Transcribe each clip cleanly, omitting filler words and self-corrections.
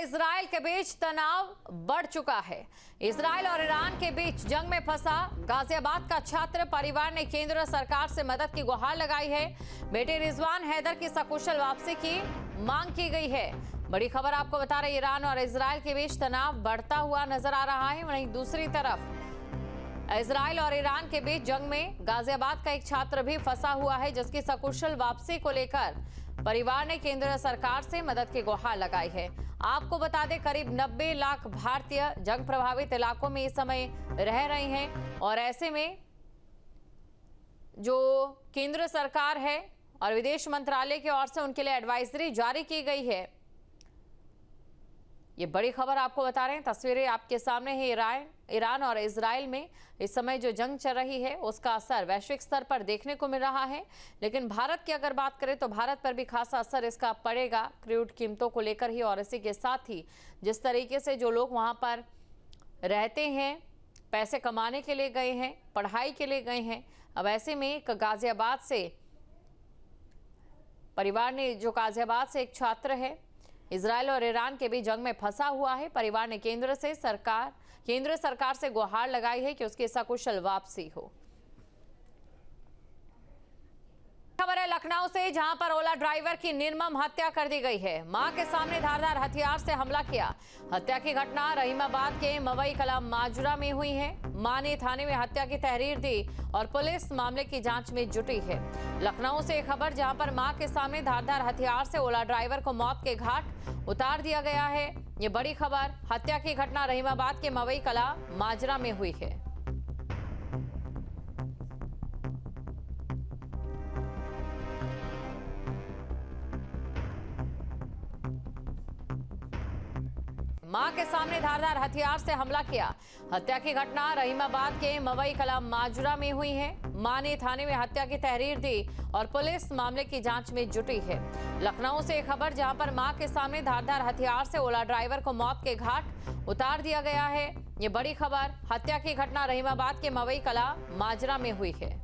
Israel के बीच तनाव बढ़ चुका है। इजराइल और ईरान के बीच जंग में फंसा गाजियाबाद का छात्र परिवार ने केंद्र सरकार से मदद की गुहार लगाई है। बेटे रिजवान हैदर की सकुशल वापसी की मांग की गई है। बड़ी खबर आपको बता रहे, ईरान और इजराइल के बीच तनाव बढ़ता हुआ नजर आ रहा है। वहीं दूसरी तरफ इजराइल और ईरान के बीच जंग में गाजियाबाद का एक छात्र भी फंसा हुआ है, जिसकी सकुशल वापसी को लेकर परिवार ने केंद्र सरकार से मदद की गुहार लगाई है। आपको बता दें, करीब 90 लाख भारतीय जंग प्रभावित इलाकों में इस समय रह रहे हैं और ऐसे में जो केंद्र सरकार है और विदेश मंत्रालय की ओर से उनके लिए एडवाइजरी जारी की गई है। ये बड़ी खबर आपको बता रहे हैं, तस्वीरें आपके सामने है। ईरान और इजराइल में इस समय जो जंग चल रही है उसका असर वैश्विक स्तर पर देखने को मिल रहा है, लेकिन भारत की अगर बात करें तो भारत पर भी खासा असर इसका पड़ेगा क्रूड कीमतों को लेकर ही। और इसी के साथ ही जिस तरीके से जो लोग वहां पर रहते हैं, पैसे कमाने के लिए गए हैं, पढ़ाई के लिए गए हैं, अब ऐसे में एक गाजियाबाद से परिवार ने, जो गाजियाबाद से एक छात्र है, इजराइल और ईरान के बीच जंग में फंसा हुआ है। परिवार ने केंद्र सरकार से गुहार लगाई है कि उसकी सकुशल वापसी हो। खबर है लखनऊ से, जहां पर ओला ड्राइवर की निर्मम हत्या कर दी गई है। मां के सामने धारदार हथियार से हमला किया। हत्या की घटना रहीमाबाद के मवई कला माजरा में हुई है। मां ने थाने में हत्या की तहरीर दी और पुलिस मामले की जांच में जुटी है। लखनऊ से खबर, जहां पर मां के सामने धारदार हथियार से ओला ड्राइवर को मौत के घाट उतार दिया गया है। ये बड़ी खबर, हत्या की घटना रहीमाबाद के मवई कला माजरा में हुई है। मां के सामने धारदार हथियार से हमला किया। हत्या की घटना रहीमाबाद के मवई कला माजरा में हुई है। मां ने थाने में हत्या की तहरीर दी और पुलिस मामले की जांच में जुटी है। लखनऊ से खबर, जहां पर मां के सामने धारदार हथियार से ओला ड्राइवर को मौत के घाट उतार दिया गया है। ये बड़ी खबर, हत्या की घटना रहीमाबाद के मवई कला माजरा में हुई है।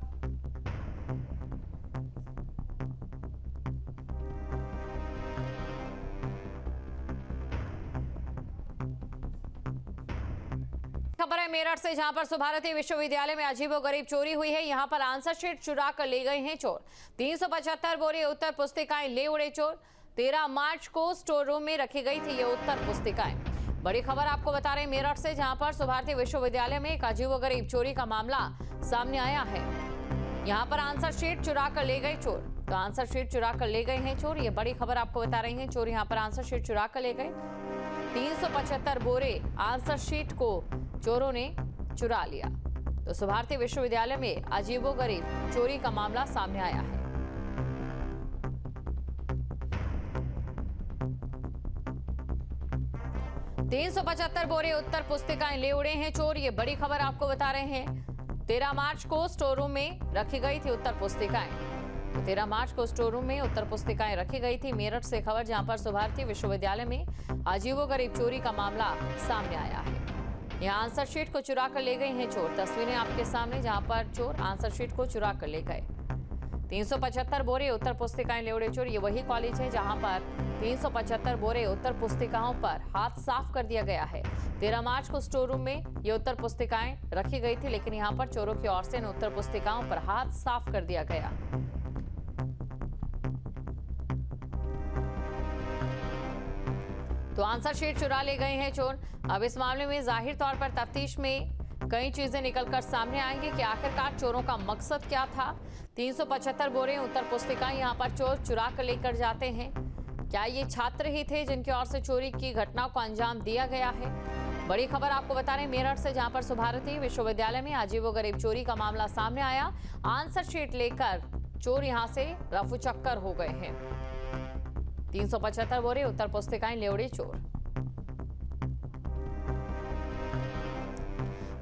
खबर है मेरठ से, जहां पर सुभारती विश्वविद्यालय में अजीबोगरीब चोरी हुई है। यहां पर आंसर शीट चुरा कर ले गए हैं चोर। 375 बोरी उत्तर पुस्तिकाएं ले उड़े चोर। 13 मार्च को स्टोर रूम में रखी गई थी ये उत्तर पुस्तिकाएं। बड़ी खबर आपको बता रहे हैं मेरठ से, जहां पर सुभारती विश्वविद्यालय में एक अजीबोगरीब चोरी का मामला सामने आया है। यहाँ पर आंसर शीट चुरा कर ले गए चोर। तो आंसर शीट चुरा कर ले गए हैं चोर। ये बड़ी खबर आपको बता रही है, चोर यहाँ पर आंसर शीट चुरा कर ले गए। 375 बोरे आंसर शीट को चोरों ने चुरा लिया। तो सुभारती विश्वविद्यालय में अजीबोगरीब चोरी का मामला सामने आया है। तीन 375 बोरे उत्तर पुस्तिकाएं ले उड़े हैं चोर। ये बड़ी खबर आपको बता रहे हैं। 13 मार्च को स्टोर रूम में रखी गई थी उत्तर पुस्तिकाएं। 13 मार्च को स्टोर रूम में उत्तर पुस्तिकाएं रखी गई थी। मेरठ से खबर, जहां पर सुभारती विश्वविद्यालय में अजीबोगरीब चोरी का मामला सामने आया है। यहाँ आंसर शीट को चुरा कर ले गए हैं चोर। तस्वीरें आपके सामने, जहां पर चोर आंसर शीट को चुरा कर ले गए। 375 बोरे उत्तर पुस्तिकाएं ले उड़े चोर। ये वही कॉलेज है जहां पर 375 बोरे उत्तर पुस्तिकाओं पर हाथ साफ कर दिया गया है। 13 मार्च को स्टोर रूम में ये उत्तर पुस्तिकाएं रखी गई थी, लेकिन यहाँ पर चोरों की ओर से इन उत्तर पुस्तिकाओं पर हाथ साफ कर दिया गया। तो आंसर शीट चुरा ले गए हैं चोर। अब इस मामले में जाहिर तौर पर तफ्तीश में कई चीजें निकलकर सामने आएंगी कि आखिरकार चोरों का मकसद क्या था। 375 बोरे उत्तर पुस्तिकाएं यहां पर चोर चुरा कर लेकर जाते हैं। क्या ये छात्र ही थे जिनकी ओर से चोरी की घटना को अंजाम दिया गया है? बड़ी खबर आपको बता रहे हैं मेरठ से, जहां पर सुभारती विश्वविद्यालय में अजीबोगरीब चोरी का मामला सामने आया। आंसर शीट लेकर चोर यहां से रफूचक्कर हो गए हैं। 375 बोरे उत्तर पुस्तिकाएं ले उड़े चोर।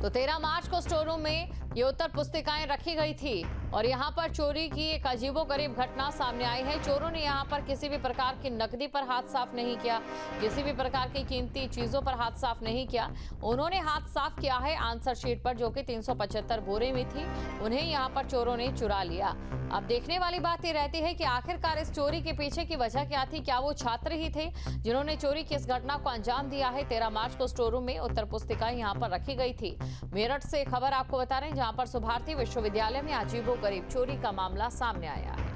तो 13 मार्च को स्टोर रूम में ये उत्तर पुस्तिकाएं रखी गई थी। और यहां पर चोरी की एक अजीबोगरीब घटना सामने आई है। चोरों ने यहां पर किसी भी प्रकार की नकदी पर हाथ साफ नहीं किया, किसी भी प्रकार की कीमती चीजों पर हाथ साफ नहीं किया। उन्होंने हाथ साफ किया है आंसर शीट पर, जो कि 375 बोरे में थी, उन्हें यहां पर चोरों ने चुरा लिया। अब देखने वाली बात ये रहती है कि आखिरकार इस चोरी के पीछे की वजह क्या थी। क्या वो छात्र ही थे जिन्होंने चोरी की इस घटना को अंजाम दिया है। 13 मार्च को स्टोर रूम में उत्तर पुस्तिकाएं यहां पर रखी गई थी। मेरठ से खबर आपको बता रहे हैं, जहां पर सुभारती विश्वविद्यालय में अजीबोगरीब चोरी का मामला सामने आया है।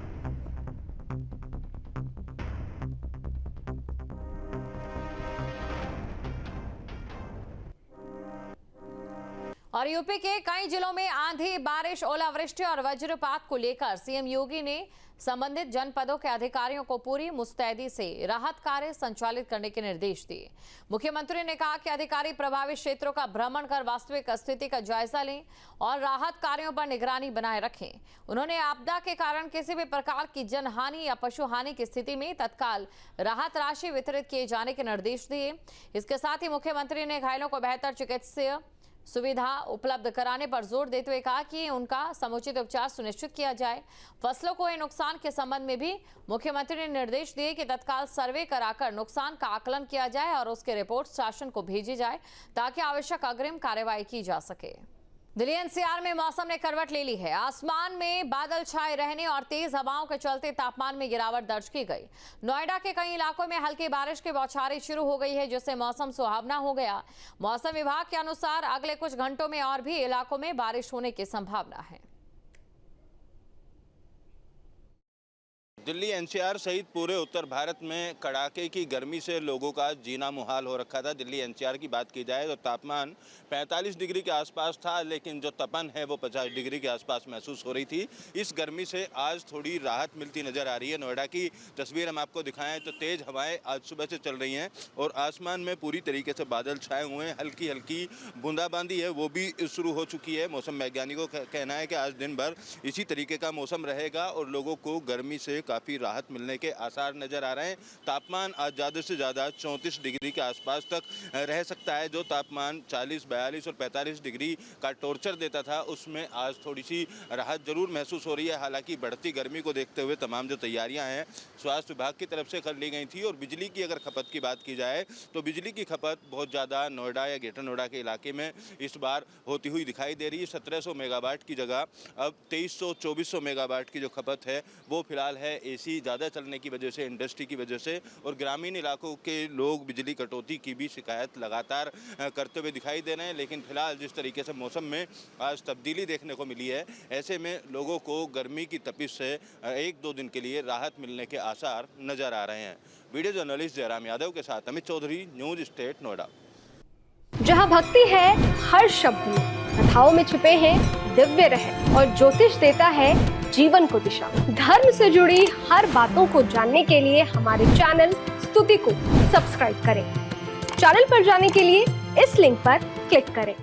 और यूपी के कई जिलों में आंधी, बारिश, ओलावृष्टि और वज्रपात को लेकर सीएम योगी ने संबंधित जनपदों के अधिकारियों को पूरी मुस्तैदी से राहत कार्य संचालित करने के निर्देश दिए। मुख्यमंत्री ने कहा कि अधिकारी प्रभावित क्षेत्रों का भ्रमण कर वास्तविक स्थिति का जायजा लें और राहत कार्यों पर निगरानी बनाए रखें। उन्होंने आपदा के कारण किसी भी प्रकार की जनहानि या पशु हानि की स्थिति में तत्काल राहत राशि वितरित किए जाने के निर्देश दिए। इसके साथ ही मुख्यमंत्री ने घायलों को बेहतर चिकित्सीय सुविधा उपलब्ध कराने पर जोर देते हुए कहा कि उनका समुचित उपचार सुनिश्चित किया जाए। फसलों को हुए नुकसान के संबंध में भी मुख्यमंत्री ने निर्देश दिए कि तत्काल सर्वे कराकर नुकसान का आकलन किया जाए और उसकी रिपोर्ट शासन को भेजी जाए, ताकि आवश्यक अग्रिम कार्रवाई की जा सके। दिल्ली एनसीआर में मौसम ने करवट ले ली है। आसमान में बादल छाए रहने और तेज हवाओं के चलते तापमान में गिरावट दर्ज की गई। नोएडा के कई इलाकों में हल्की बारिश की बौछारें शुरू हो गई है, जिससे मौसम सुहावना हो गया। मौसम विभाग के अनुसार अगले कुछ घंटों में और भी इलाकों में बारिश होने की संभावना है। दिल्ली एनसीआर सहित पूरे उत्तर भारत में कड़ाके की गर्मी से लोगों का जीना मुहाल हो रखा था। दिल्ली एनसीआर की बात की जाए तो तापमान 45 डिग्री के आसपास था, लेकिन जो तपन है वो 50 डिग्री के आसपास महसूस हो रही थी। इस गर्मी से आज थोड़ी राहत मिलती नज़र आ रही है। नोएडा की तस्वीर हम आपको दिखाएं तो तेज़ हवाएं आज सुबह से चल रही हैं और आसमान में पूरी तरीके से बादल छाए हुए हैं। हल्की हल्की बूंदाबांदी है वो भी शुरू हो चुकी है। मौसम वैज्ञानिकों का कहना है कि आज दिन भर इसी तरीके का मौसम रहेगा और लोगों को गर्मी से काफ़ी राहत मिलने के आसार नज़र आ रहे हैं। तापमान आज ज़्यादा से ज़्यादा 34 डिग्री के आसपास तक रह सकता है। जो तापमान 40, 42 और 45 डिग्री का टॉर्चर देता था, उसमें आज थोड़ी सी राहत जरूर महसूस हो रही है। हालांकि बढ़ती गर्मी को देखते हुए तमाम जो तैयारियां हैं स्वास्थ्य विभाग की तरफ से कर ली गई थी। और बिजली की अगर खपत की बात की जाए तो बिजली की खपत बहुत ज़्यादा नोएडा या ग्रेटर नोएडा के इलाके में इस बार होती हुई दिखाई दे रही है। 1700 मेगावाट की जगह अब 2300-2400 मेगावाट की जो खपत है वो फिलहाल है एसी ज़्यादा चलने की वजह से, इंडस्ट्री की वजह से। और ग्रामीण इलाकों के लोग बिजली कटौती की भी शिकायत लगातार करते हुए दिखाई दे रहे हैं। लेकिन फिलहाल जिस तरीके से मौसम में आज तब्दीली देखने को मिली है, ऐसे में लोगों को गर्मी की तपिश से 1-2 दिन के लिए राहत मिलने के आसार नजर आ रहे हैं। वीडियो जर्नलिस्ट जयराम यादव के साथ अमित चौधरी, न्यूज स्टेट नोएडा। जहां भक्ति है हर शब्द में, कथाओं में छुपे हैं दिव्य रहस्य और ज्योतिष देता है जीवन को दिशा। धर्म से जुड़ी हर बातों को जानने के लिए हमारे चैनल स्तुति को सब्सक्राइब करें। चैनल पर जाने के लिए इस लिंक पर क्लिक करें।